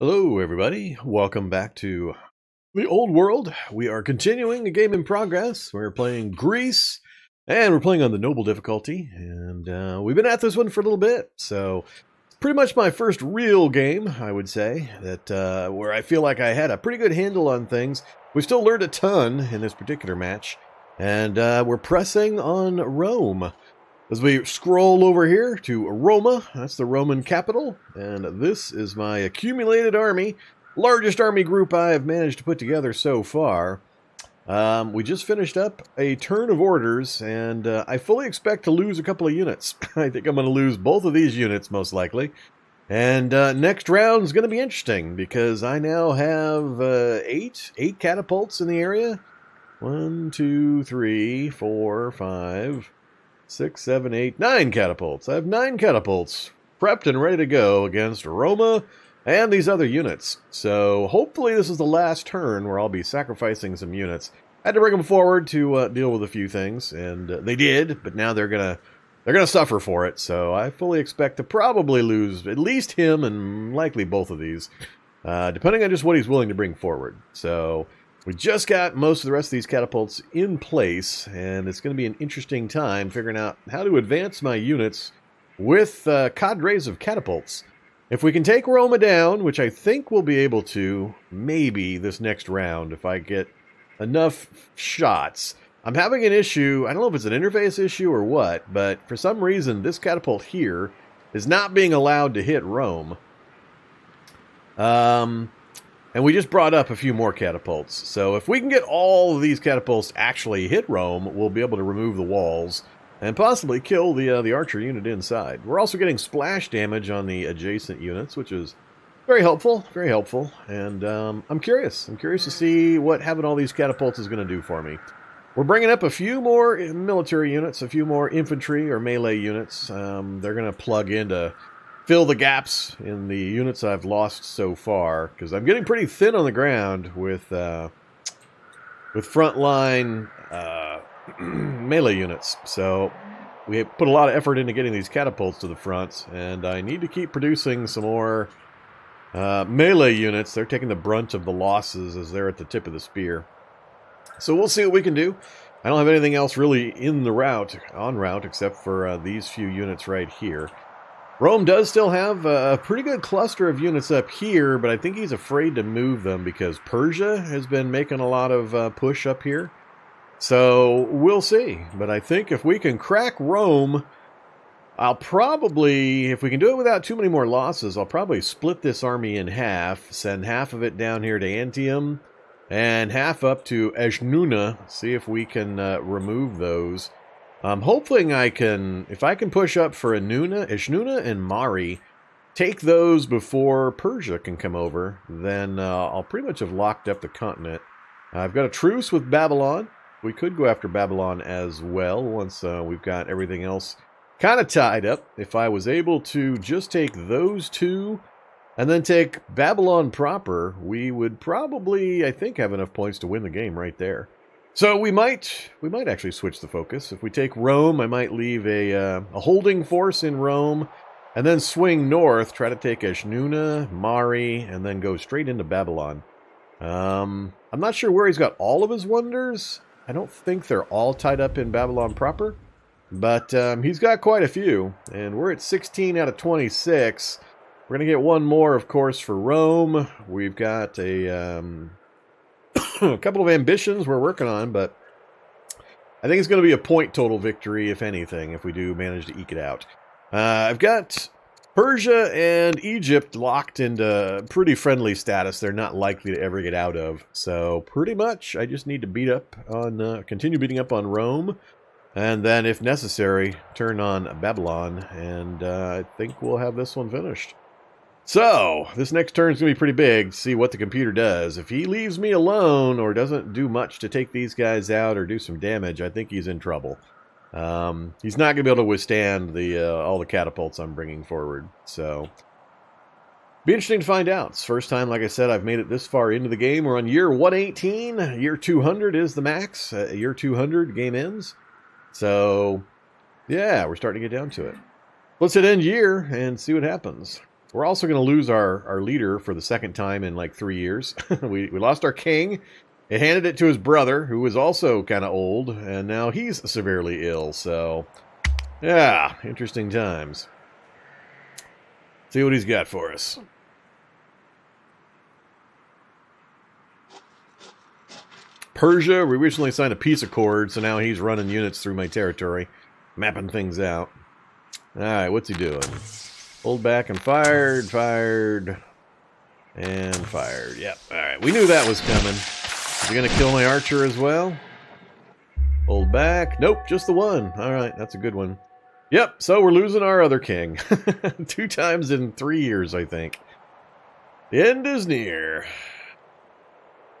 Hello, everybody. Welcome back to the old world. We are continuing a game in progress. We're playing Greece, and we're playing on the noble difficulty. And we've been at this one for a little bit, so it's pretty much my first real game, I would say, that where I feel like I had a pretty good handle on things. We still learned a ton in this particular match, and we're pressing on Rome. As we scroll over here to Roma, that's the Roman capital, and this is my accumulated army, largest army group I have managed to put together so far. We just finished up a turn of orders, and I fully expect to lose a couple of units. I think I'm going to lose both of these units, most likely. And next round is going to be interesting, because I now have eight catapults in the area. 1, 2, 3, 4, 5... 6, 7, 8, 9 catapults. I have 9 catapults prepped and ready to go against Roma and these other units. So hopefully this is the last turn where I'll be sacrificing some units. I had to bring them forward to deal with a few things, and they did, but now they're gonna suffer for it. So I fully expect to probably lose at least him and likely both of these, depending on just what he's willing to bring forward. So we just got most of the rest of these catapults in place, and it's going to be an interesting time figuring out how to advance my units with cadres of catapults. If we can take Roma down, which I think we'll be able to, maybe this next round, if I get enough shots. I'm having an issue, I don't know if it's an interface issue or what, but for some reason this catapult here is not being allowed to hit Rome. And we just brought up a few more catapults. So if we can get all of these catapults actually hit Rome, we'll be able to remove the walls and possibly kill the archer unit inside. We're also getting splash damage on the adjacent units, which is very helpful, very helpful. And I'm curious. I'm curious to see what having all these catapults is going to do for me. We're bringing up a few more military units, a few more infantry or melee units. They're going to plug in to fill the gaps in the units I've lost so far, because I'm getting pretty thin on the ground with frontline melee units. So we put a lot of effort into getting these catapults to the front, and I need to keep producing some more melee units. They're taking the brunt of the losses as they're at the tip of the spear. So we'll see what we can do. I don't have anything else really en route except for these few units right here. Rome does still have a pretty good cluster of units up here, but I think he's afraid to move them because Persia has been making a lot of push up here. So we'll see. But I think if we can crack Rome, I'll probably, if we can do it without too many more losses, I'll probably split this army in half, send half of it down here to Antium, and half up to Ejnuna, see if we can remove those. I'm hoping I can, if I can push up for Ejnuna and Mari, take those before Persia can come over, then I'll pretty much have locked up the continent. I've got a truce with Babylon. We could go after Babylon as well once we've got everything else kind of tied up. If I was able to just take those two and then take Babylon proper, we would probably, I think, have enough points to win the game right there. So we might actually switch the focus. If we take Rome, I might leave a holding force in Rome, and then swing north, try to take Ejnuna, Mari, and then go straight into Babylon. I'm not sure where he's got all of his wonders. I don't think they're all tied up in Babylon proper, but he's got quite a few, and we're at 16 out of 26. We're going to get one more, of course, for Rome. We've got a couple of ambitions we're working on, but I think it's going to be a point total victory, if anything, if we do manage to eke it out. I've got Persia and Egypt locked into pretty friendly status. They're not likely to ever get out of. So pretty much I just need to beat up on, continue beating up on Rome, and then if necessary, turn on Babylon, and I think we'll have this one finished. So, this next turn is going to be pretty big to see what the computer does. If he leaves me alone or doesn't do much to take these guys out or do some damage, I think he's in trouble. He's not going to be able to withstand all the catapults I'm bringing forward. So, be interesting to find out. It's the first time, like I said, I've made it this far into the game. We're on year 118. Year 200 is the max. Year 200, game ends. So, yeah, we're starting to get down to it. Let's hit end year and see what happens. We're also going to lose our leader for the second time in like 3 years. we lost our king. It handed it to his brother, who was also kind of old, and now he's severely ill. So, yeah, interesting times. See what he's got for us. Persia, we recently signed a peace accord, so now he's running units through my territory, mapping things out. All right, what's he doing? Hold back and fired, and fired. Yep, all right. We knew that was coming. Is he going to kill my archer as well? Hold back. Nope, just the one. All right, that's a good one. Yep, so we're losing our other king. 2 times in 3 years, I think. The end is near.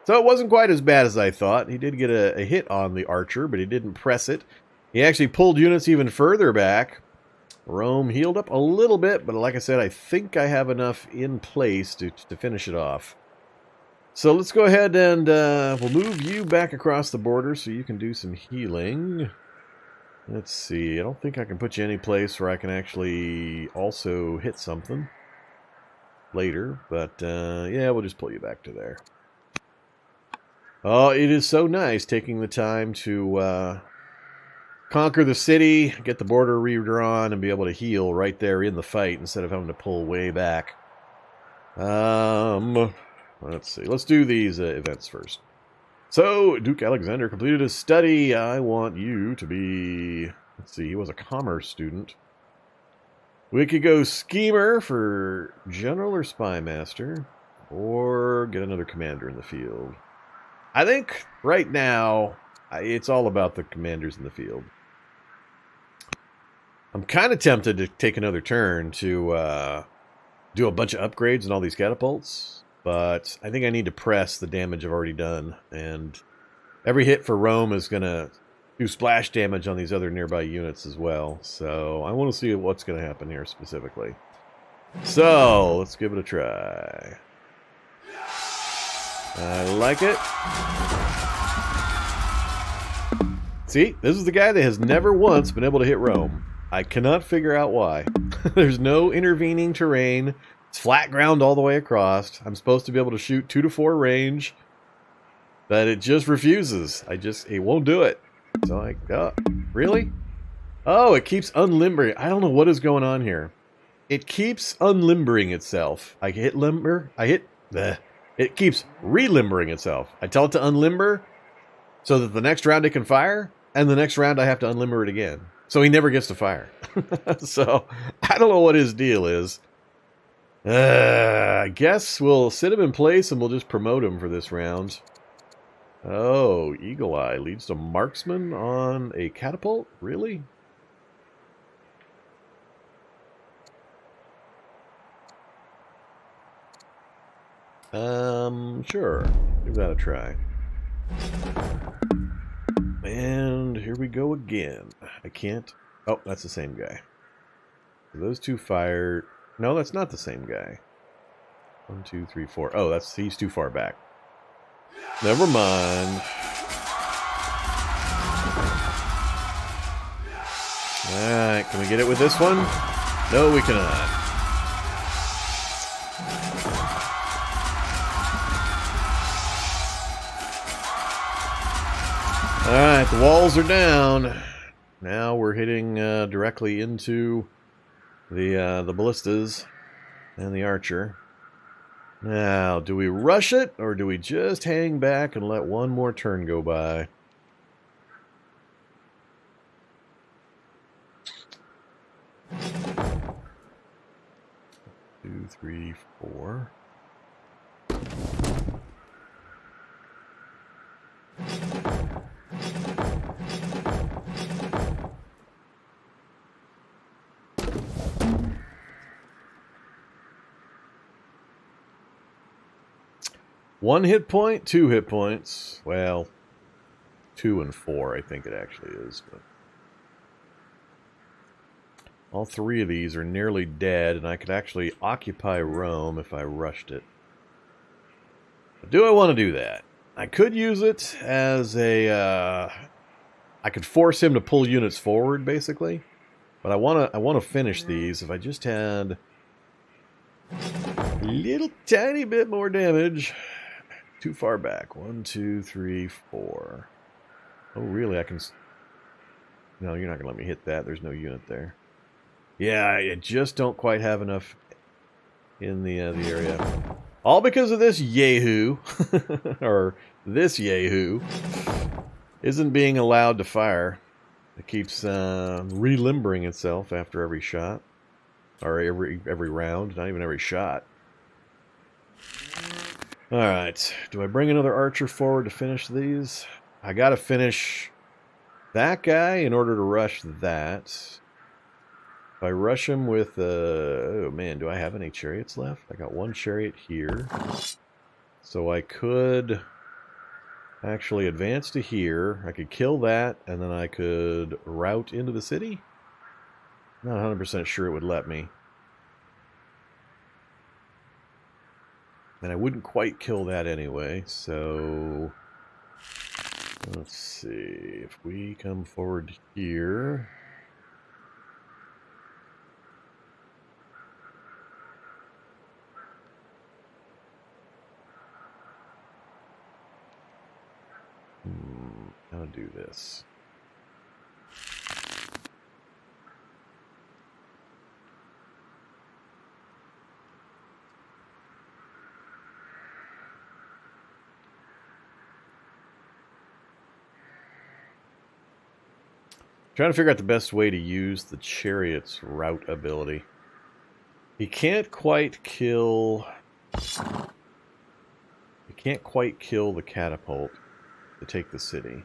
So it wasn't quite as bad as I thought. He did get a hit on the archer, but he didn't press it. He actually pulled units even further back. Rome healed up a little bit, but like I said, I think I have enough in place to finish it off. So let's go ahead and we'll move you back across the border so you can do some healing. Let's see. I don't think I can put you any place where I can actually also hit something later, but yeah, we'll just pull you back to there. Oh, it is so nice taking the time to conquer the city, get the border redrawn, and be able to heal right there in the fight instead of having to pull way back. Let's see. Let's do these events first. So, Duke Alexander completed his study. I want you to be... Let's see, he was a commerce student. We could go schemer for general or spy master, or get another commander in the field. I think right now, it's all about the commanders in the field. I'm kind of tempted to take another turn to do a bunch of upgrades and all these catapults, but I think I need to press the damage I've already done, and every hit for Rome is going to do splash damage on these other nearby units as well, so I want to see what's going to happen here specifically. So, let's give it a try. I like it. See, this is the guy that has never once been able to hit Rome. I cannot figure out why. There's no intervening terrain. It's flat ground all the way across. I'm supposed to be able to shoot 2 to 4 range, but it just refuses. It won't do it. So really? Oh, it keeps unlimbering. I don't know what is going on here. It keeps unlimbering itself. I hit limber. It keeps relimbering itself. I tell it to unlimber so that the next round it can fire, and the next round I have to unlimber it again. So he never gets to fire. So, I don't know what his deal is. I guess we'll sit him in place and we'll just promote him for this round. Oh, Eagle Eye leads to marksman on a catapult? Really? Sure. Give that a try. And here we go again. I can't... Oh, that's the same guy. Those two fired... No, that's not the same guy. 1, 2, 3, 4. Oh, he's too far back. Never mind. Alright, can we get it with this one? No, we cannot. Alright, the walls are down. Now we're hitting directly into the ballistas and the archer. Now, do we rush it, or do we just hang back and let one more turn go by? Two, three, four. One hit point, 2 hit points. Well, 2 and 4, I think it actually is. But all 3 of these are nearly dead, and I could actually occupy Rome if I rushed it. But do I want to do that? I could use it as a... I could force him to pull units forward, basically. But I want to finish these. If I just had A little tiny bit more damage. Too far back. 1, 2, 3, 4. Oh, really? I can... No, you're not going to let me hit that. There's no unit there. Yeah, I just don't quite have enough in the area. All because of this yahoo, or this yahoo, isn't being allowed to fire. It keeps relimbering itself after every shot, or every round, not even every shot. All right, do I bring another archer forward to finish these? I got to finish that guy in order to rush that. If I rush him with, oh man, do I have any chariots left? I got one chariot here. So I could actually advance to here. I could kill that, and then I could route into the city. Not 100% sure it would let me. And I wouldn't quite kill that anyway, so... Let's see, if we come forward here... How to do this? Trying to figure out the best way to use the chariot's route ability. He can't quite kill... He can't quite kill the catapult to take the city.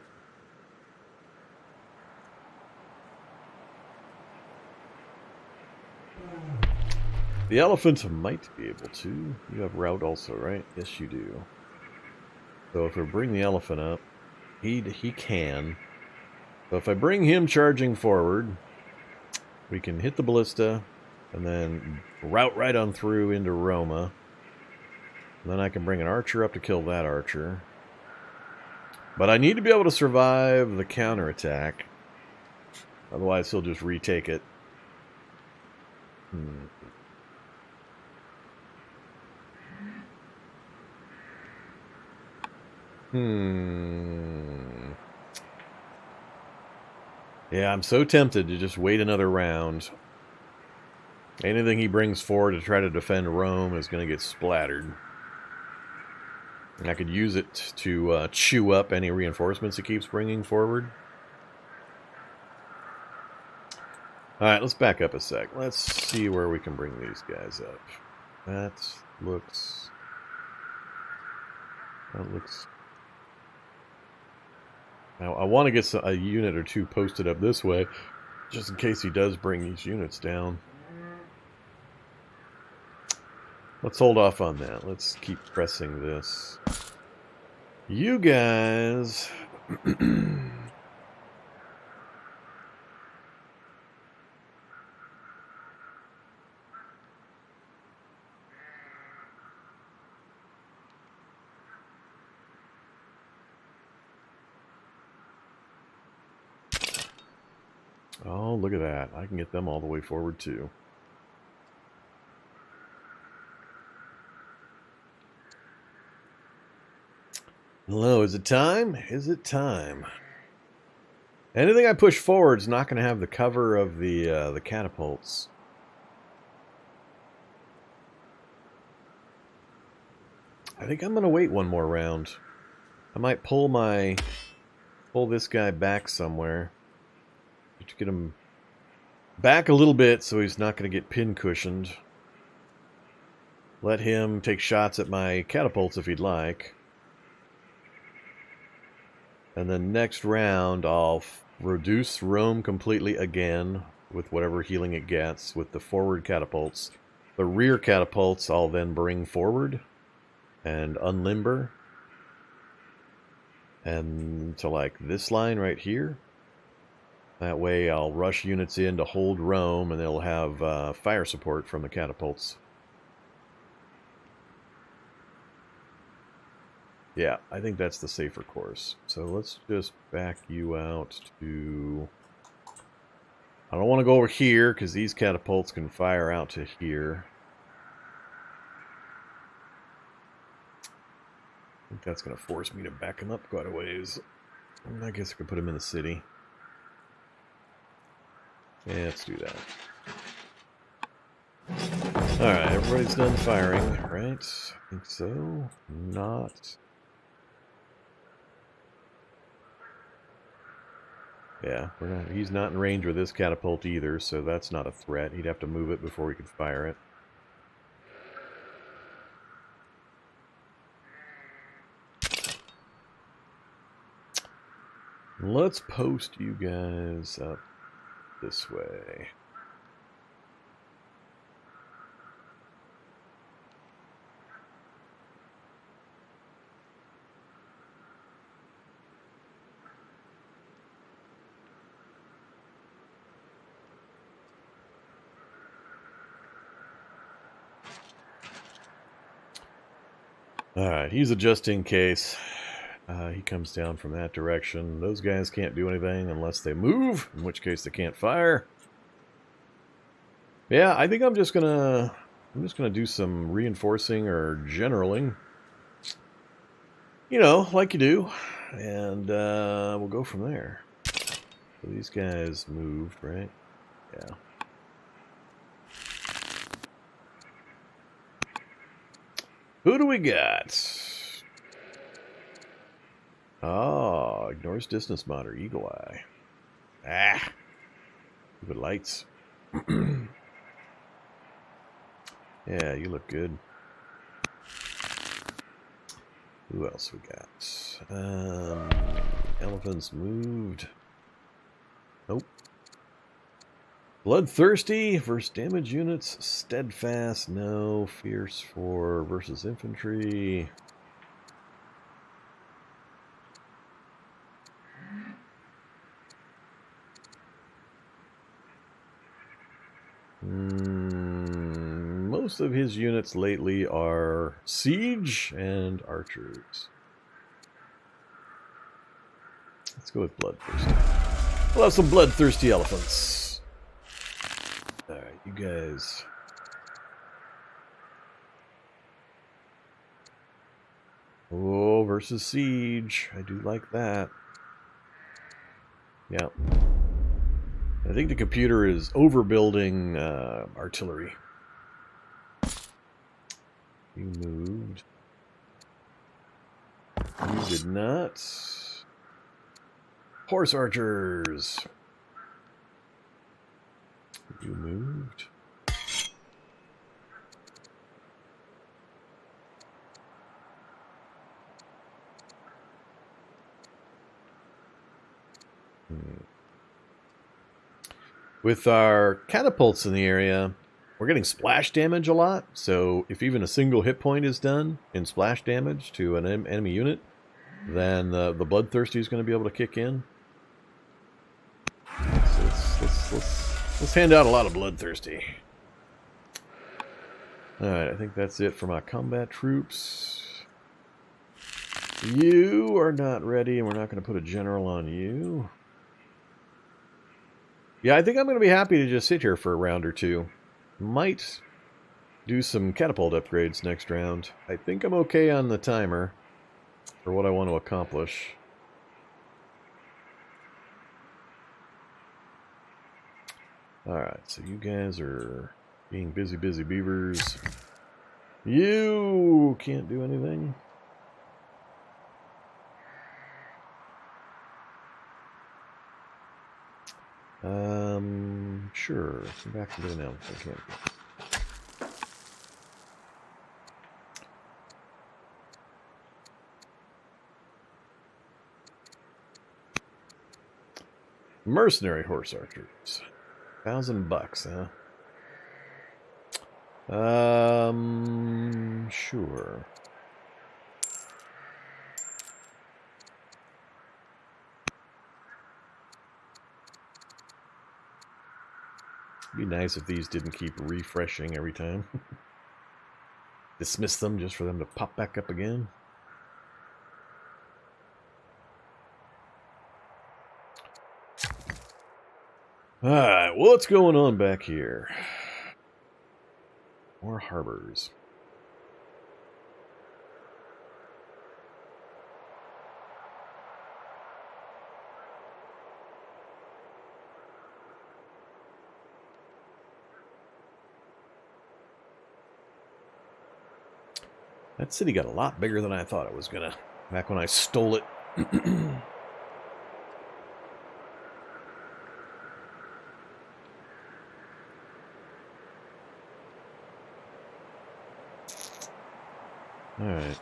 The elephant might be able to. You have route also, right? Yes, you do. So if we bring the elephant up, he can. So if I bring him charging forward, we can hit the ballista and then route right on through into Roma. And then I can bring an archer up to kill that archer. But I need to be able to survive the counterattack. Otherwise he'll just retake it. Yeah, I'm so tempted to just wait another round. Anything he brings forward to try to defend Rome is going to get splattered. And I could use it to chew up any reinforcements he keeps bringing forward. Alright, let's back up a sec. Let's see where we can bring these guys up. That looks... Now, I want to get a unit or two posted up this way, just in case he does bring these units down. Let's hold off on that. Let's keep pressing this. You guys... Oh, look at that. I can get them all the way forward, too. Hello, is it time? Is it time? Anything I push forward is not going to have the cover of the catapults. I think I'm going to wait one more round. I might pull this guy back somewhere. To get him back a little bit so he's not going to get pin cushioned. Let him take shots at my catapults if he'd like. And then next round I'll reduce Rome completely again with whatever healing it gets with the forward catapults. The rear catapults I'll then bring forward and unlimber. And to like this line right here. That way I'll rush units in to hold Rome, and they'll have fire support from the catapults. Yeah, I think that's the safer course. So let's just back you out to... I don't want to go over here, because these catapults can fire out to here. I think that's going to force me to back him up quite a ways. I guess I could put him in the city. Yeah, let's do that. Alright, everybody's done firing, right? I think so. Not. Yeah, he's not in range with this catapult either, so that's not a threat. He'd have to move it before we could fire it. Let's post you guys up this way. Alright, he's a just in case. He comes down from that direction. Those guys can't do anything unless they move, in which case they can't fire. Yeah, I think I'm just gonna do some reinforcing or generaling. You know, like you do. And we'll go from there. So these guys moved, right? Yeah. Who do we got? Oh, ignores distance monitor, eagle eye. Ah, stupid lights. Yeah, you look good. Who else we got? Elephants moved. Nope. Bloodthirsty versus damage units. Steadfast, no. Fierce for versus infantry. Most of his units lately are siege and archers. Let's go with bloodthirsty. We'll have some bloodthirsty elephants. Alright, you guys. Oh, versus siege. I do like that. Yeah. I think the computer is overbuilding artillery. You moved. You did not. Horse archers. You moved. With our catapults in the area, we're getting splash damage a lot. So if even a single hit point is done in splash damage to an enemy unit, then the bloodthirsty is going to be able to kick in. So let's hand out a lot of bloodthirsty. Alright, I think that's it for my combat troops. You are not ready, and we're not going to put a general on you. Yeah, I think I'm going to be happy to just sit here for a round or two. Might do some catapult upgrades next round. I think I'm okay on the timer for what I want to accomplish. Alright, so you guys are being busy beavers. You can't do anything. Sure. Come back to it now. Okay. Mercenary horse archers. $1,000, huh? Sure. It'd be nice if these didn't keep refreshing every time. Dismiss them just for them to pop back up again. Alright, what's going on back here? More harbors. That city got a lot bigger than I thought it was gonna, back when I stole it. All right.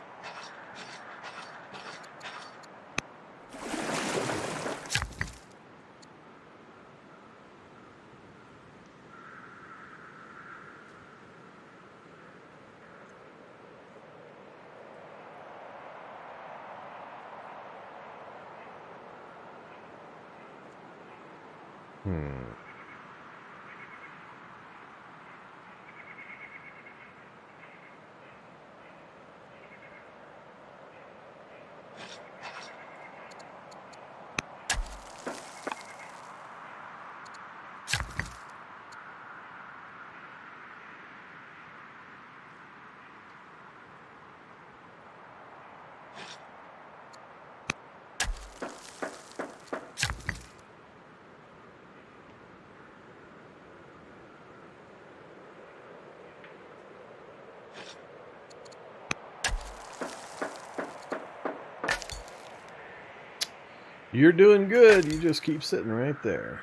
You're doing good. You just keep sitting right there.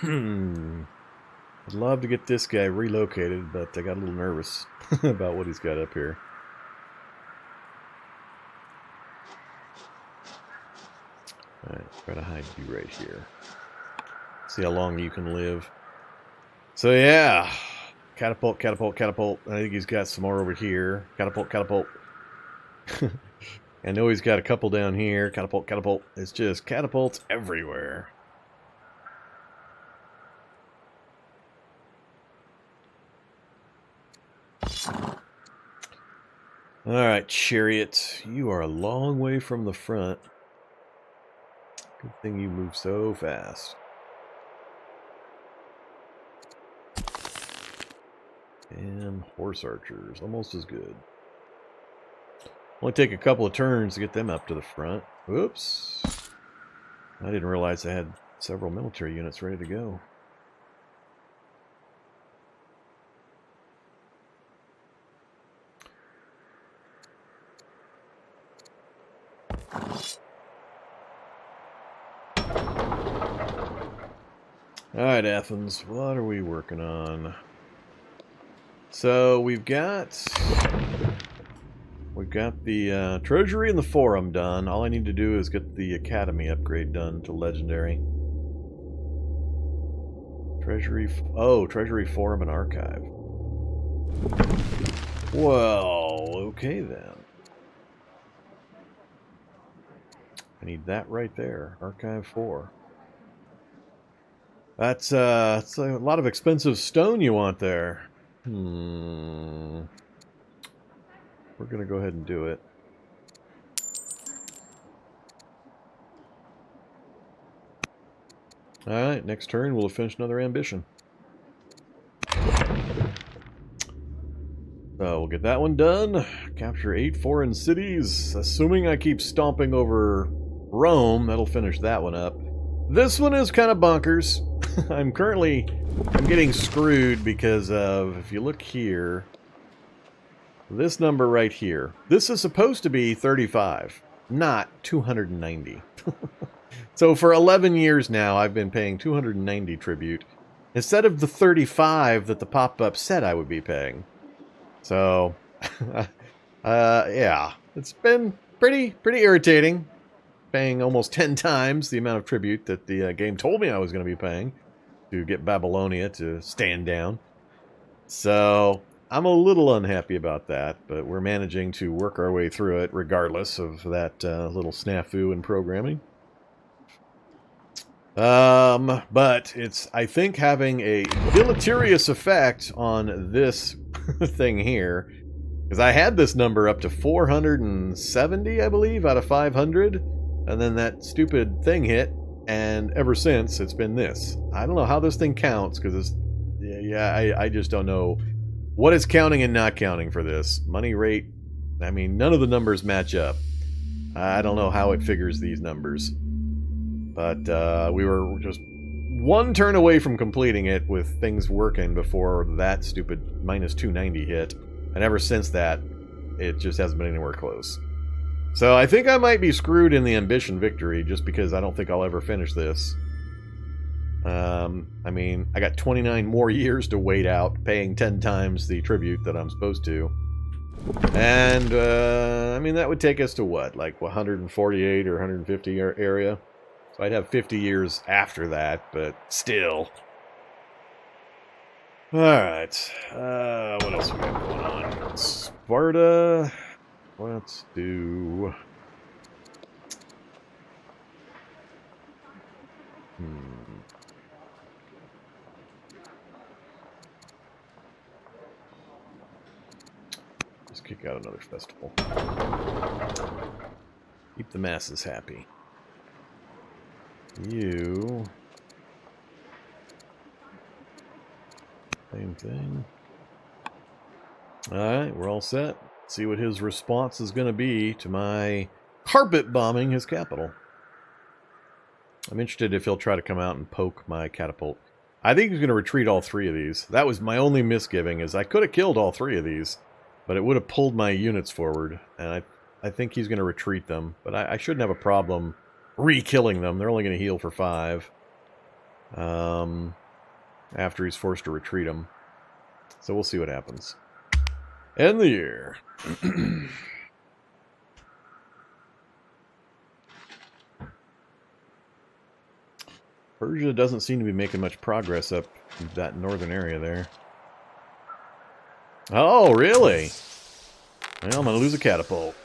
I'd love to get this guy relocated, but I got a little nervous about what he's got up here. Alright, try to hide you right here. See how long you can live. So yeah, catapult, catapult, catapult. I think he's got some more over here. Catapult, catapult. I know he's got a couple down here. Catapult, catapult. It's just catapults everywhere. Alright, chariot. You are a long way from the front. Good thing you move so fast. And horse archers. Almost as good. Only take a couple of turns to get them up to the front. Whoops. I didn't realize I had several military units ready to go. Alright, Athens, what are we working on? So we've got the treasury and the forum done. All I need to do is get the academy upgrade done to legendary. Treasury, treasury, forum, and archive. Well, okay then. I need that right there. Archive 4. That's a lot of expensive stone you want there. We're gonna go ahead and do it. Alright, next turn we'll finish another ambition. So we'll get that one done. Capture 8 foreign cities. Assuming I keep stomping over Rome, that'll finish that one up. This one is kind of bonkers. I'm getting screwed because of, if you look here, this number right here. This is supposed to be 35, not 290. So for 11 years now, I've been paying 290 tribute instead of the 35 that the pop-up said I would be paying. So, yeah, it's been pretty irritating, paying almost 10 times the amount of tribute that the game told me I was going to be paying to get Babylonia to stand down. So I'm a little unhappy about that, but we're managing to work our way through it regardless of that little snafu in programming. But it's, I think, having a deleterious effect on this thing here, because I had this number up to 470, I believe, out of 500, and then that stupid thing hit, and ever since it's been this. I don't know how this thing counts, because it's, I just don't know what it's counting and not counting for this. Money rate, I mean, none of the numbers match up. I don't know how it figures these numbers. But we were just one turn away from completing it with things working before that stupid minus 290 hit. And ever since that, it just hasn't been anywhere close. So I think I might be screwed in the ambition victory just because I don't think I'll ever finish this. I mean, I got 29 more years to wait out, paying 10 times the tribute that I'm supposed to. And, I mean, that would take us to what? Like 148 or 150 area? So I'd have 50 years after that, but still. Alright. What else we got going on? Sparta. Let's do... Let's kick out another festival. Keep the masses happy. You... Same thing. Alright, we're all set. See what his response is going to be to my carpet bombing his capital. I'm interested if he'll try to come out and poke my catapult. I think he's going to retreat all three of these. That was my only misgiving, is I could have killed all three of these, but it would have pulled my units forward, and I think he's going to retreat them. But I shouldn't have a problem re-killing them. They're only going to heal for 5. After he's forced to retreat them. So we'll see what happens. End the year. Persia doesn't seem to be making much progress up that northern area there. Oh, really? Well, I'm going to lose a catapult.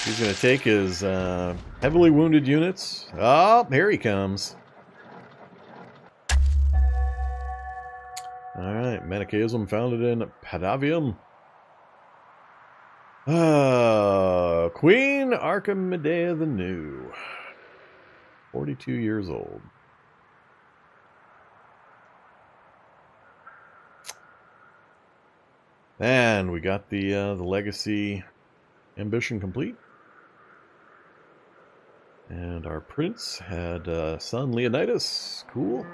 He's going to take his heavily wounded units. Oh, here he comes. Alright, Manichaeism founded in Padavium. Queen Archimedea the New. 42 years old. And we got the legacy ambition complete. And our prince had son Leonidas. Cool.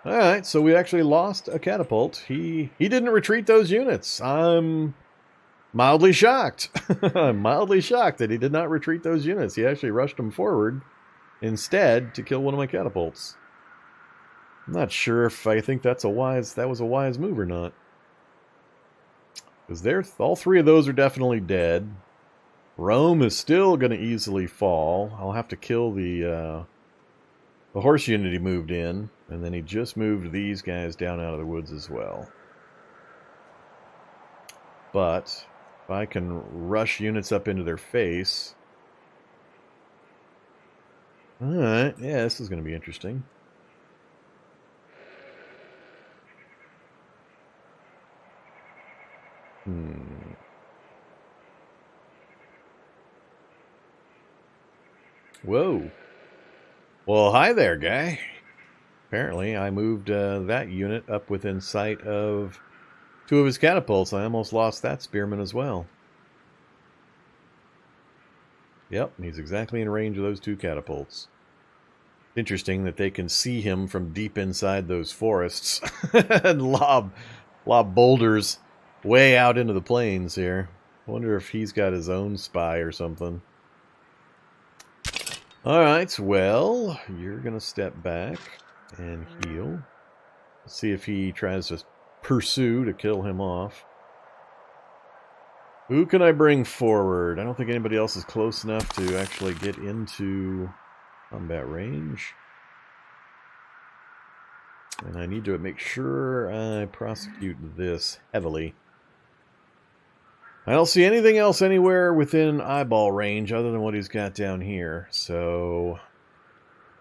Alright, so we actually lost a catapult. He didn't retreat those units. I'm mildly shocked. I'm mildly shocked that he did not retreat those units. He actually rushed them forward instead to kill one of my catapults. I'm not sure if I think that was a wise move or not. Because all three of those are definitely dead. Rome is still going to easily fall. I'll have to kill the horse unit he moved in, and then he just moved these guys down out of the woods as well. But if I can rush units up into their face... Alright, yeah, this is going to be interesting. Whoa. Well, hi there, guy. Apparently, I moved that unit up within sight of 2 of his catapults. I almost lost that spearman as well. Yep, he's exactly in range of those 2 catapults. Interesting that they can see him from deep inside those forests and lob boulders way out into the plains here. I wonder if he's got his own spy or something. Alright, well, you're going to step back and heal. Let's see if he tries to pursue to kill him off. Who can I bring forward? I don't think anybody else is close enough to actually get into combat range. And I need to make sure I prosecute this heavily. I don't see anything else anywhere within eyeball range other than what he's got down here. So,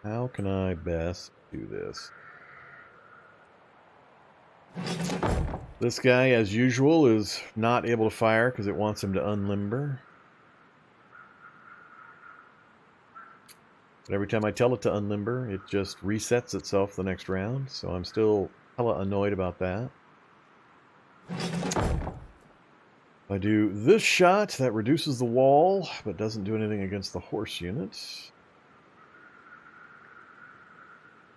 how can I best do this? This guy, as usual, is not able to fire because it wants him to unlimber. But every time I tell it to unlimber, it just resets itself the next round. So I'm still hella annoyed about that. I do this shot, that reduces the wall, but doesn't do anything against the horse unit.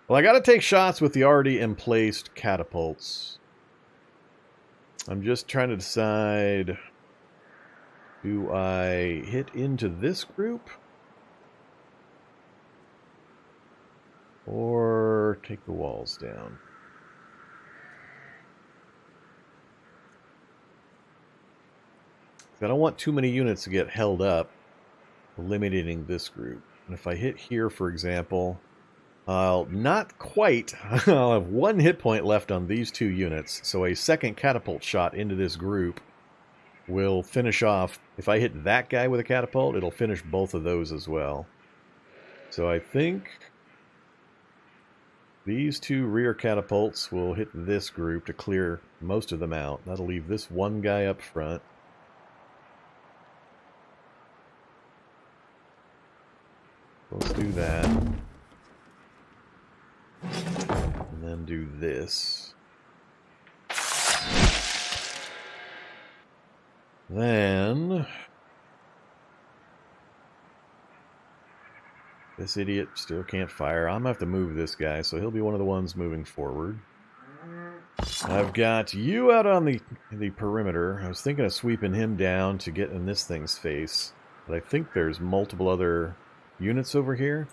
Well, I gotta take shots with the already emplaced catapults. I'm just trying to decide, do I hit into this group? Or take the walls down? I don't want too many units to get held up, eliminating this group. And if I hit here, for example, I'll not quite. I'll have 1 hit point left on these 2 units, so a second catapult shot into this group will finish off. If I hit that guy with a catapult, it'll finish both of those as well. So I think these 2 rear catapults will hit this group to clear most of them out. That'll leave this one guy up front. Let's do that. And then do this. Then this idiot still can't fire. I'm gonna have to move this guy, so he'll be one of the ones moving forward. I've got you out on the perimeter. I was thinking of sweeping him down to get in this thing's face, but I think there's multiple other units over here,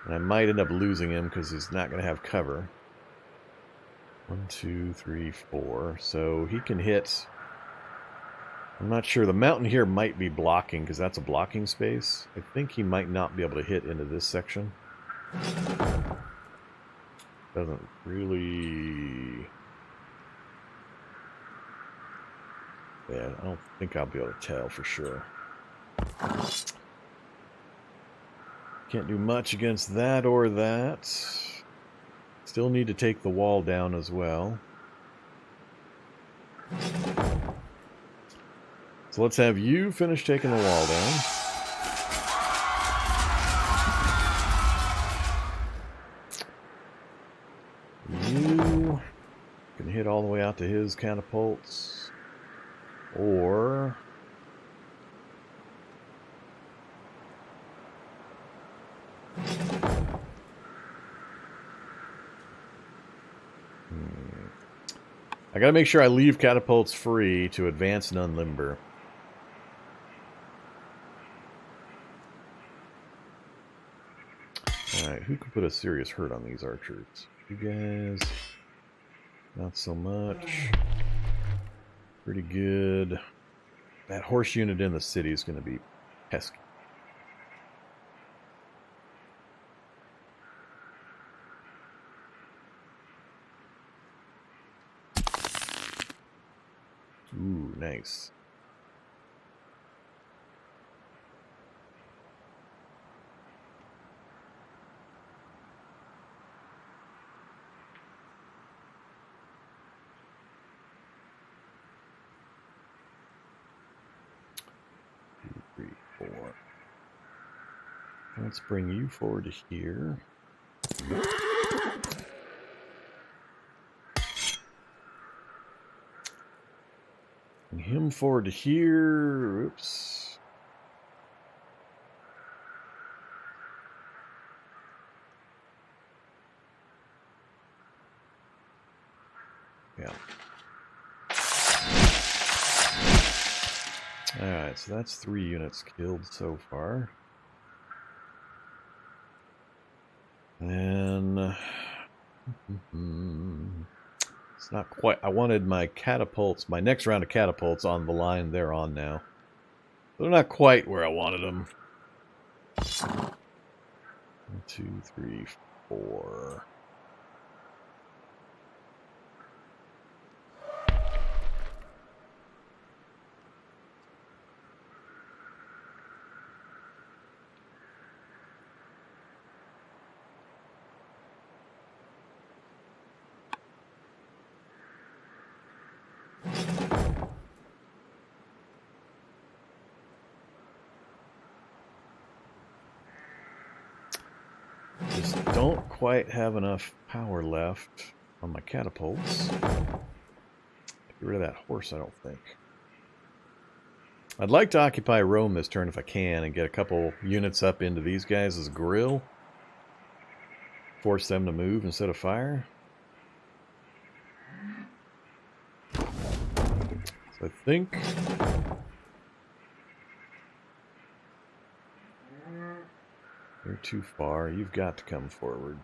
and I might end up losing him because he's not going to have cover. 1, 2, 3, 4. So he can hit. I'm not sure. The mountain here might be blocking because that's a blocking space. I think he might not be able to hit into this section. Doesn't really. Yeah, I don't think I'll be able to tell for sure. Can't do much against that or that. Still need to take the wall down as well. So let's have you finish taking the wall down. You can hit all the way out to his catapults. Or I gotta make sure I leave catapults free to advance and unlimber. Alright, who can put a serious hurt on these archers? You guys, not so much. Pretty good. That horse unit in the city is going to be pesky. Ooh, nice. Let's bring you forward to here. Bring him forward to here. Oops. Yeah. Alright, so that's 3 units killed so far. And it's not quite. I wanted my catapults, my next round of catapults on the line they're on now. They're not quite where I wanted them. 1, 2, 3, 4. Just don't quite have enough power left on my catapults. Get rid of that horse, I don't think. I'd like to occupy Rome this turn if I can and get a couple units up into these guys' grill. Force them to move instead of fire. I think. You're too far. You've got to come forward.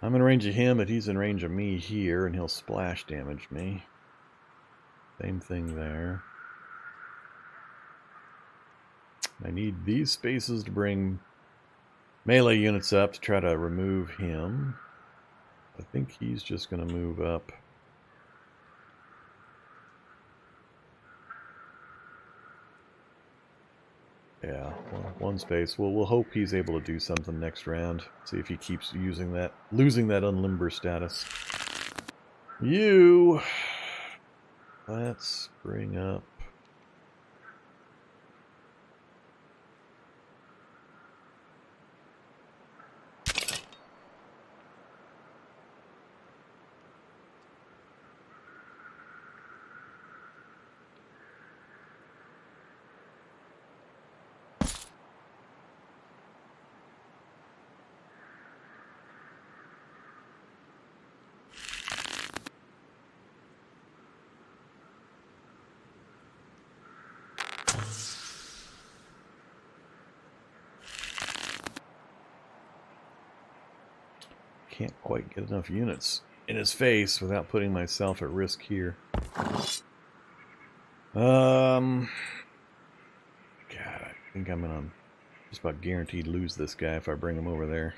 I'm in range of him, but he's in range of me here, and he'll splash damage me. Same thing there. I need these spaces to bring melee units up to try to remove him. I think he's just going to move up. Yeah, one space. Well, we'll hope he's able to do something next round. See if he keeps using that, losing that unlimber status. Let's bring up. Can't quite get enough units in his face without putting myself at risk here. God, I think I'm gonna just about guaranteed lose this guy if I bring him over there.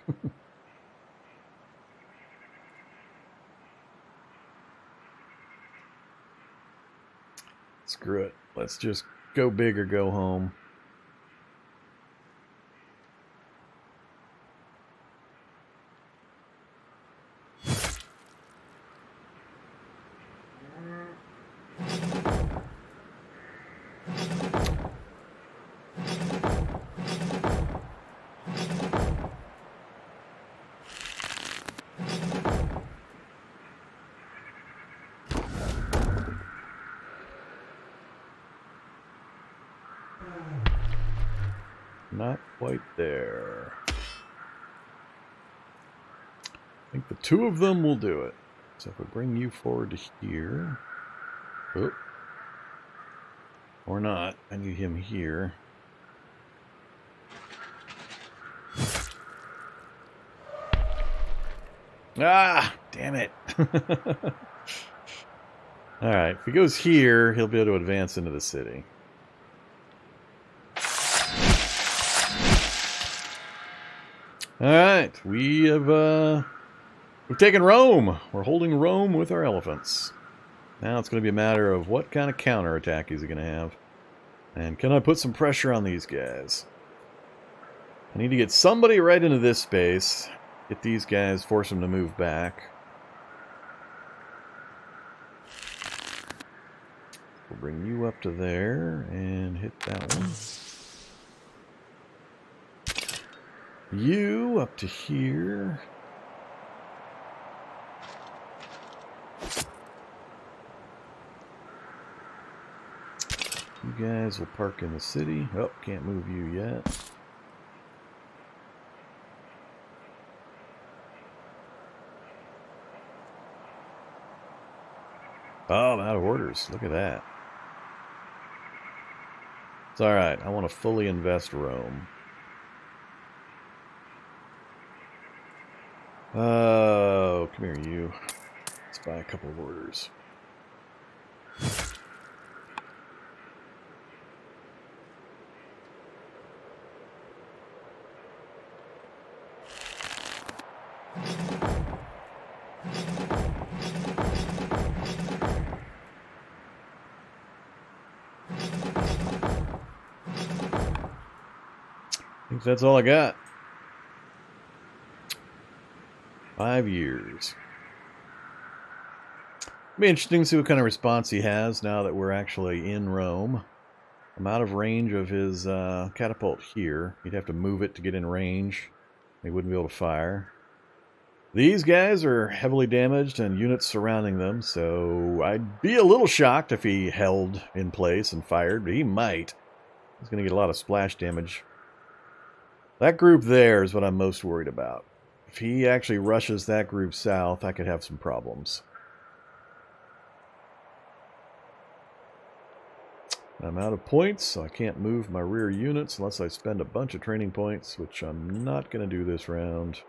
Screw it. Let's just go big or go home. Not quite there. I think the two of them will do it. So if we bring you forward to here... Oh. Or not. I need him here. Ah! Damn it! Alright, if he goes here, he'll be able to advance into the city. Alright, we've taken Rome. We're holding Rome with our elephants. Now it's going to be a matter of what kind of counterattack he's going to have. And can I put some pressure on these guys? I need to get somebody right into this space. Get these guys, force them to move back. We'll bring you up to there and hit that one. You up to here. You guys will park in the city. Oh, can't move you yet. Oh, I'm out of orders. Look at that. It's alright. I want to fully invest Rome. Oh, come here, you. Let's buy a couple of orders. I think that's all I got. 5 years. Be interesting to see what kind of response he has now that we're actually in Rome. I'm out of range of his catapult here. He'd have to move it to get in range. He wouldn't be able to fire. These guys are heavily damaged and units surrounding them, so I'd be a little shocked if he held in place and fired, but he might. He's going to get a lot of splash damage. That group there is what I'm most worried about. If he actually rushes that group south, I could have some problems. I'm out of points, so I can't move my rear units unless I spend a bunch of training points, which I'm not going to do this round.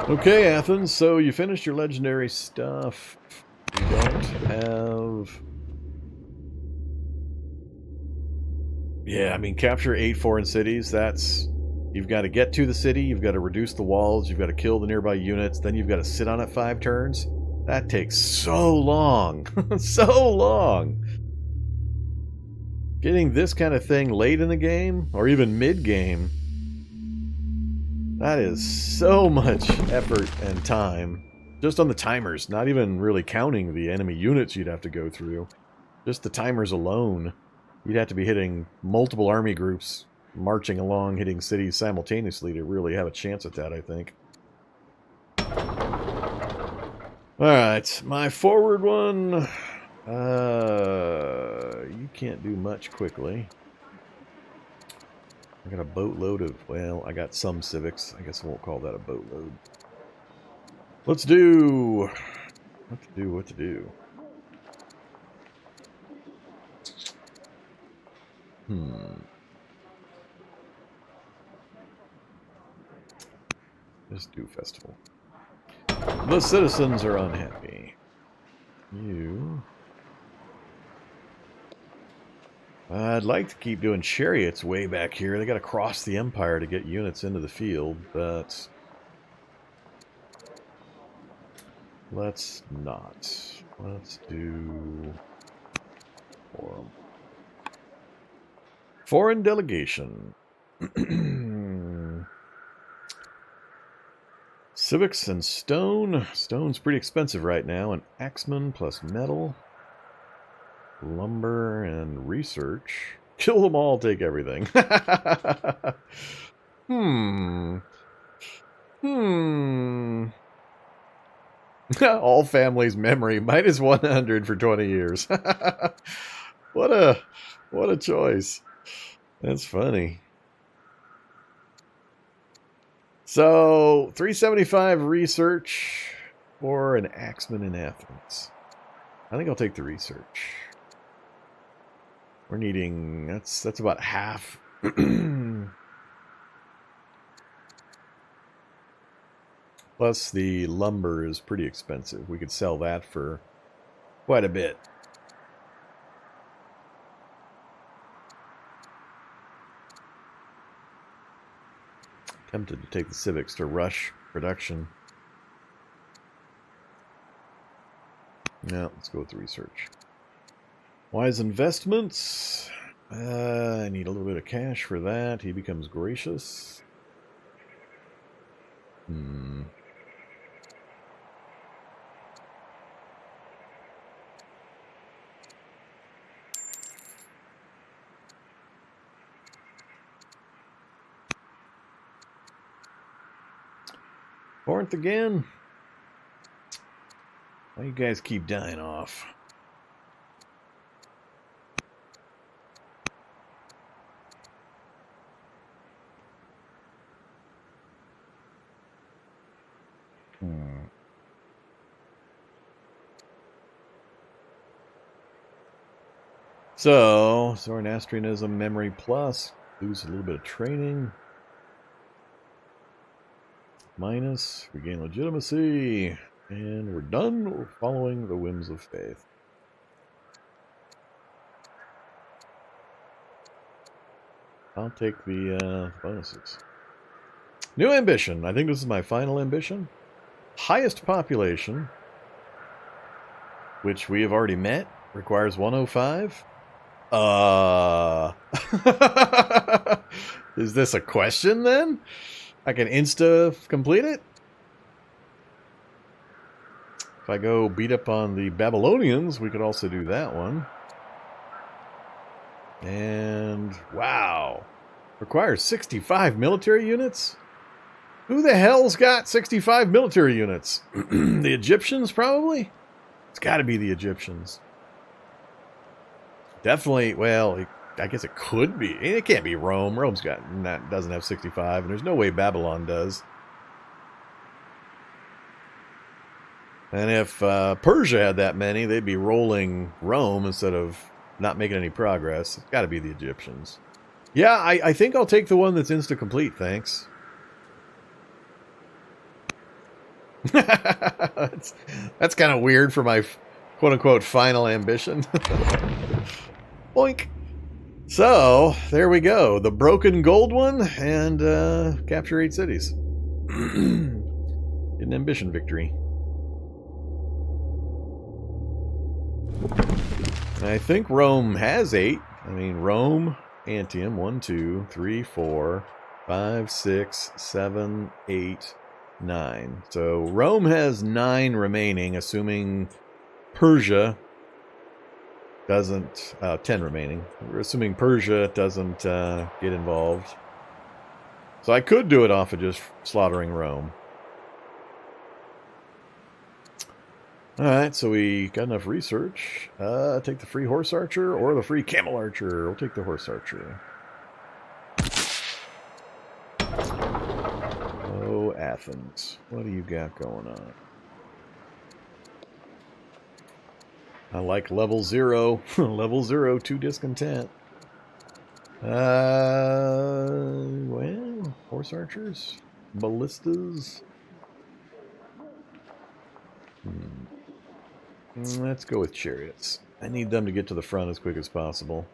Okay, Athens, so you finished your legendary stuff. You don't have... Yeah, I mean, capture 8 foreign cities, that's... You've got to get to the city, you've got to reduce the walls, you've got to kill the nearby units, then you've got to sit on it 5 turns. That takes so long. So long. Getting this kind of thing late in the game, or even mid-game, that is so much effort and time. Just on the timers, not even really counting the enemy units you'd have to go through. Just the timers alone. You'd have to be hitting multiple army groups, marching along, hitting cities simultaneously to really have a chance at that, I think. Alright, my forward one, you can't do much quickly. I got a boatload of, well, I got some civics. I guess I won't call that a boatload. Let's do, what to do. Just do festival. The citizens are unhappy. You... I'd like to keep doing chariots way back here. They got to cross the empire to get units into the field, but... let's not. Let's do... Vorm. Foreign delegation. Civics and stone. Stone's pretty expensive right now. An axeman plus metal. Lumber and research. Kill them all, take everything. All families' memory. Minus 100 for 20 years. What a choice. That's funny. So, 375 research or an axeman in Athens. I think I'll take the research. We're needing, that's about half. Plus the lumber is pretty expensive. We could sell that for quite a bit. Tempted to take the civics to rush production. No, let's go with the research. Wise investments. I need a little bit of cash for that. He becomes gracious. Corinth again. Why you guys keep dying off? So, Zoroastrianism, Memory Plus, lose a little bit of training. Minus, regain legitimacy, and we're done. We're following the whims of faith. I'll take the bonuses. New ambition. I think this is my final ambition. Highest population, which we have already met, requires 105. Is this a question then? I can insta complete it? I go beat up on the Babylonians, we could also do that one. And, wow. Requires 65 military units? Who the hell's got 65 military units? The Egyptians, probably? It's got to be the Egyptians. Definitely, well, I guess it could be. It can't be Rome. Rome's doesn't have 65, and there's no way Babylon does. And if Persia had that many, they'd be rolling Rome instead of not making any progress. It's got to be the Egyptians. Yeah, I think I'll take the one that's insta-complete, thanks. That's kind of weird for my quote-unquote final ambition. Boink. So, there we go. The broken gold one and capture 8 cities. An ambition victory. I think Rome has 8. I mean, Rome, Antium, 1, 2, 3, 4, 5, 6, 7, 8, 9. So Rome has 9 remaining, assuming Persia doesn't... 10 remaining. We're assuming Persia doesn't get involved. So I could do it off of just slaughtering Rome. Alright, so we got enough research. Take the free horse archer or the free camel archer. We'll take the horse archer. Oh, Athens. What do you got going on? I like level 0. Level 0, 2 discontent. Well, horse archers? Ballistas? Let's go with chariots. I need them to get to the front as quick as possible.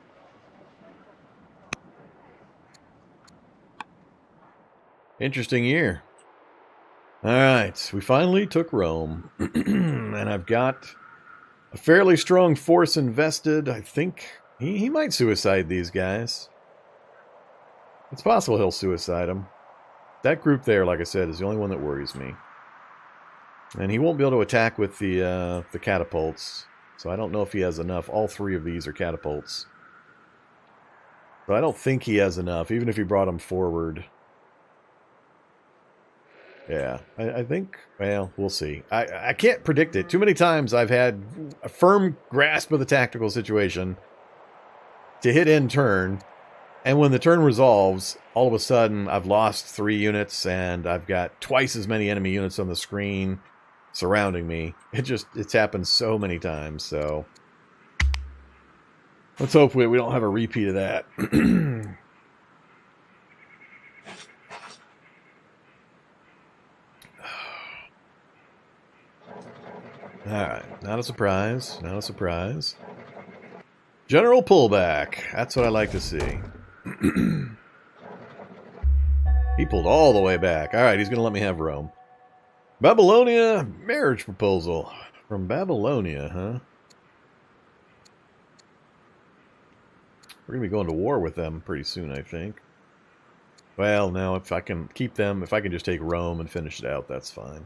Interesting year. Alright, we finally took Rome. And I've got a fairly strong force invested. I think he might suicide these guys. It's possible he'll suicide them. That group there, like I said, is the only one that worries me. And he won't be able to attack with the catapults. So I don't know if he has enough. All 3 of these are catapults. So I don't think he has enough, even if he brought them forward. Yeah, I think, well, we'll see. I can't predict it. Too many times I've had a firm grasp of the tactical situation to hit end turn, and when the turn resolves, all of a sudden I've lost 3 units, and I've got twice as many enemy units on the screen surrounding me. It's happened so many times, so let's hope we don't have a repeat of that. Alright, not a surprise, not a surprise. General pullback, that's what I like to see. He pulled all the way back. Alright, he's going to let me have Rome. Babylonia, marriage proposal. From Babylonia, huh? We're going to be going to war with them pretty soon, I think. Well, now, if I can keep them, if I can just take Rome and finish it out, that's fine.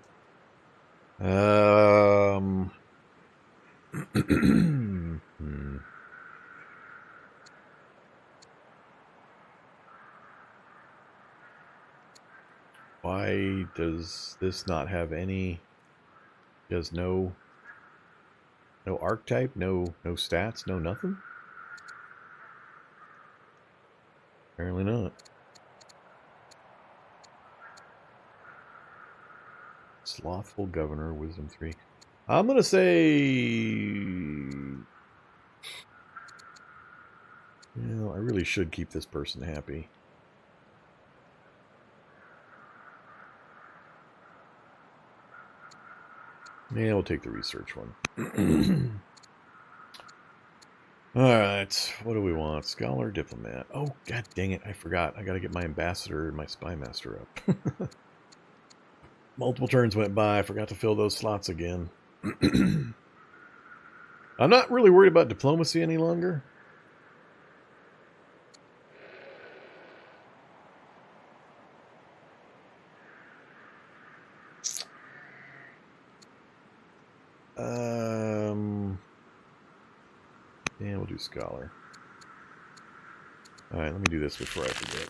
Why does this not have any? Does no archetype, no stats, no nothing? Apparently not. Slothful governor, wisdom 3. I'm gonna say, well, I really should keep this person happy. Yeah, we'll take the research one. Alright, what do we want? Scholar, diplomat. Oh, god dang it, I forgot. I gotta get my ambassador and my spy master up. Multiple turns went by, I forgot to fill those slots again. I'm not really worried about diplomacy any longer. Yeah, we'll do scholar. Alright, let me do this before I forget.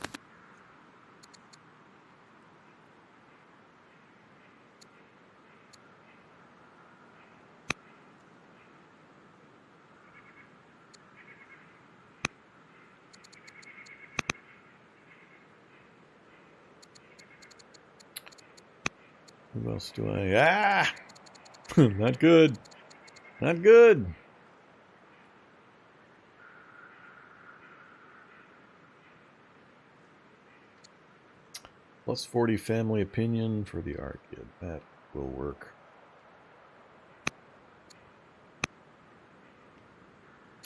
Who else do I... Ah! Not good. Not good. Plus 40 family opinion for the art kid. That will work.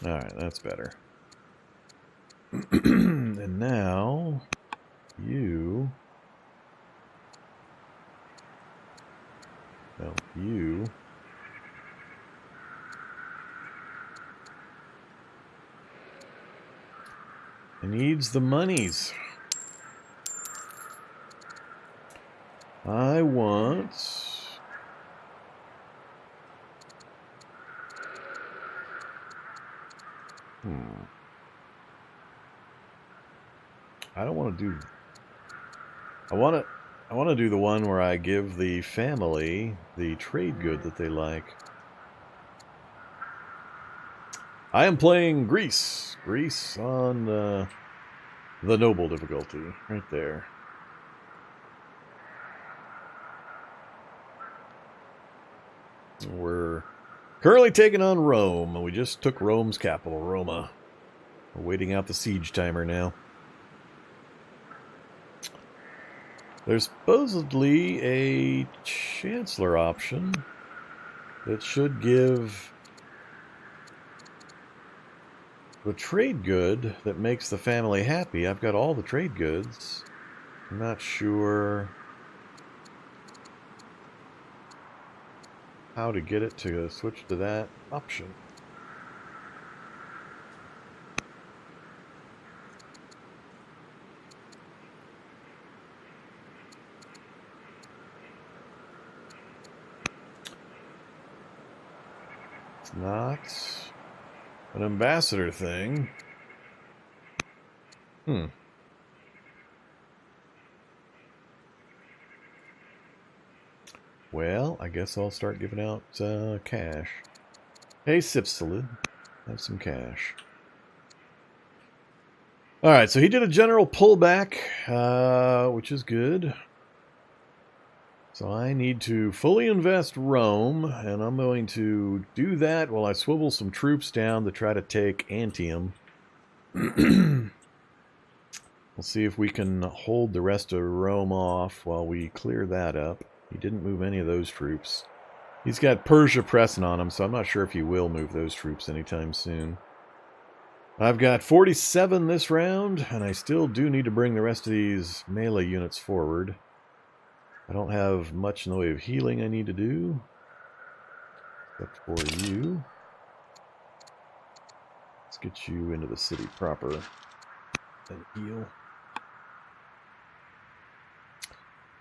Alright, that's better. And now, you... Well, you... needs the monies. I want... I don't want to do... I want to do the one where I give the family the trade good that they like. I am playing Greece. Greece on the noble difficulty, right there. We're currently taking on Rome. We just took Rome's capital, Roma. We're waiting out the siege timer now. There's supposedly a chancellor option that should give the trade good that makes the family happy. I've got all the trade goods. I'm not sure how to get it to switch to that option. It's not an ambassador thing. Well, I guess I'll start giving out cash. Hey, Sipsalid, have some cash. Alright, so he did a general pullback, which is good. So I need to fully invest Rome, and I'm going to do that while I swivel some troops down to try to take Antium. We'll see if we can hold the rest of Rome off while we clear that up. He didn't move any of those troops. He's got Persia pressing on him, so I'm not sure if he will move those troops anytime soon. I've got 47 this round, and I still do need to bring the rest of these melee units forward. I don't have much in the way of healing I need to do, except for you. Let's get you into the city proper and heal.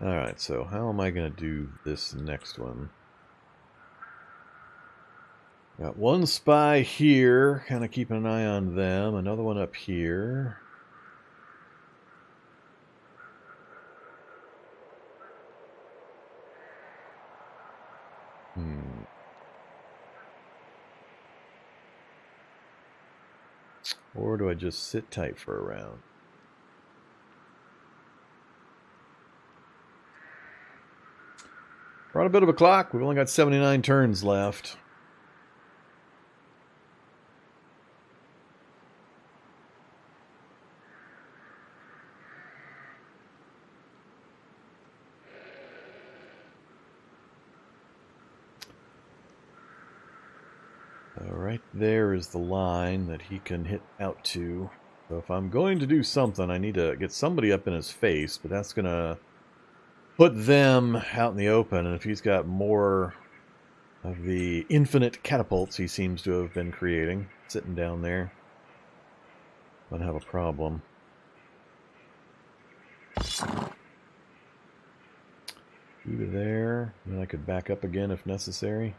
Alright, so how am I going to do this next one? Got one spy here, kind of keeping an eye on them. Another one up here. Or do I just sit tight for a round? We're on a bit of a clock. We've only got 79 turns left. Right there is the line that he can hit out to. So if I'm going to do something, I need to get somebody up in his face, but that's going to put them out in the open. And if he's got more of the infinite catapults he seems to have been creating, sitting down there, I'm going to have a problem. You to there, and then I could back up again if necessary.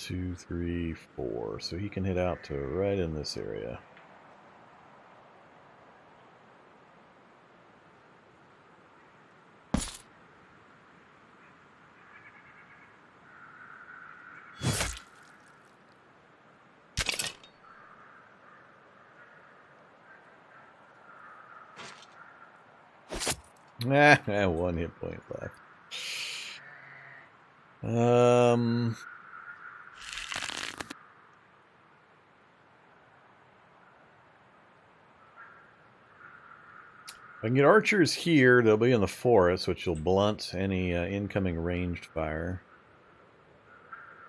2, 3, 4. So he can hit out to right in this area. One hit point left. I can get archers here. They'll be in the forest, which will blunt any incoming ranged fire.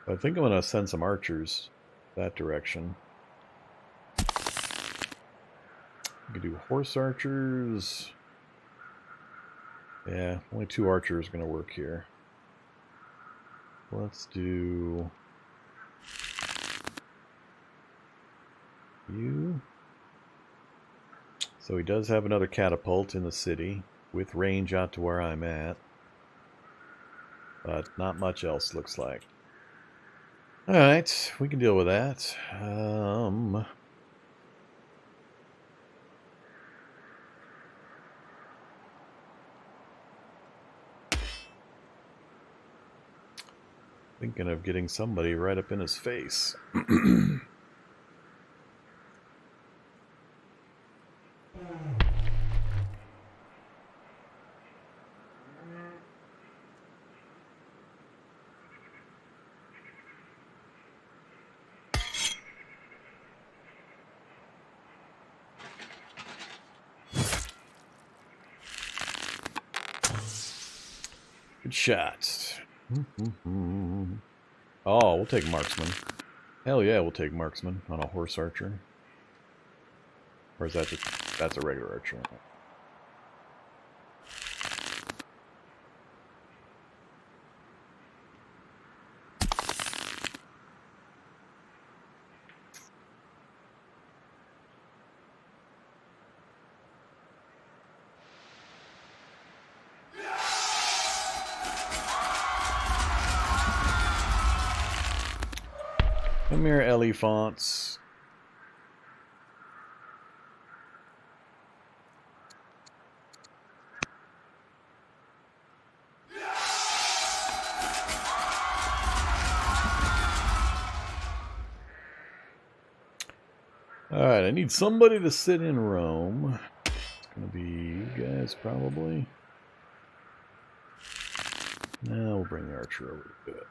But I think I'm going to send some archers that direction. We can do horse archers. Yeah, only 2 archers are going to work here. Let's do you. So he does have another catapult in the city with range out to where I'm at. But not much else, looks like. Alright, we can deal with that. Thinking of getting somebody right up in his face. Good shot. Oh, we'll take marksman. Hell yeah, we'll take marksman on a horse archer. Or is that just... that's a regular archer. Come here, elephants. Alright, I need somebody to sit in Rome. It's going to be you guys, probably. Now we'll bring the archer over to do it.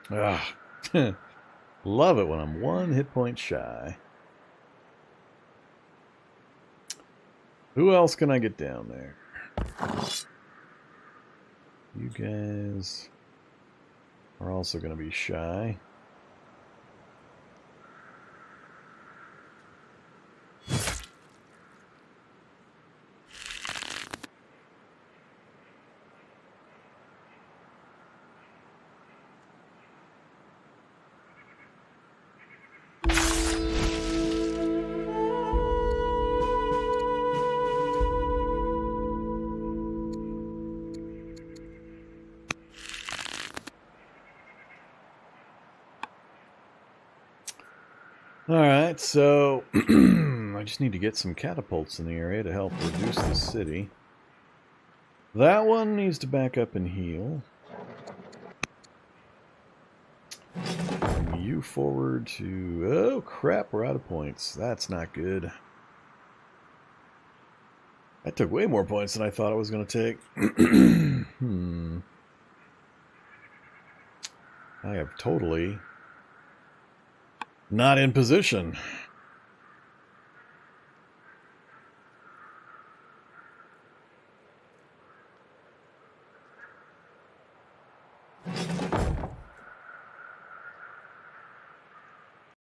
Ah, love it when I'm 1 hit point shy. Who else can I get down there? You guys are also going to be shy. Alright, so I just need to get some catapults in the area to help reduce the city. That one needs to back up and heal. Bring you forward to... oh crap, we're out of points. That's not good. That took way more points than I thought it was going to take. I have totally... not in position.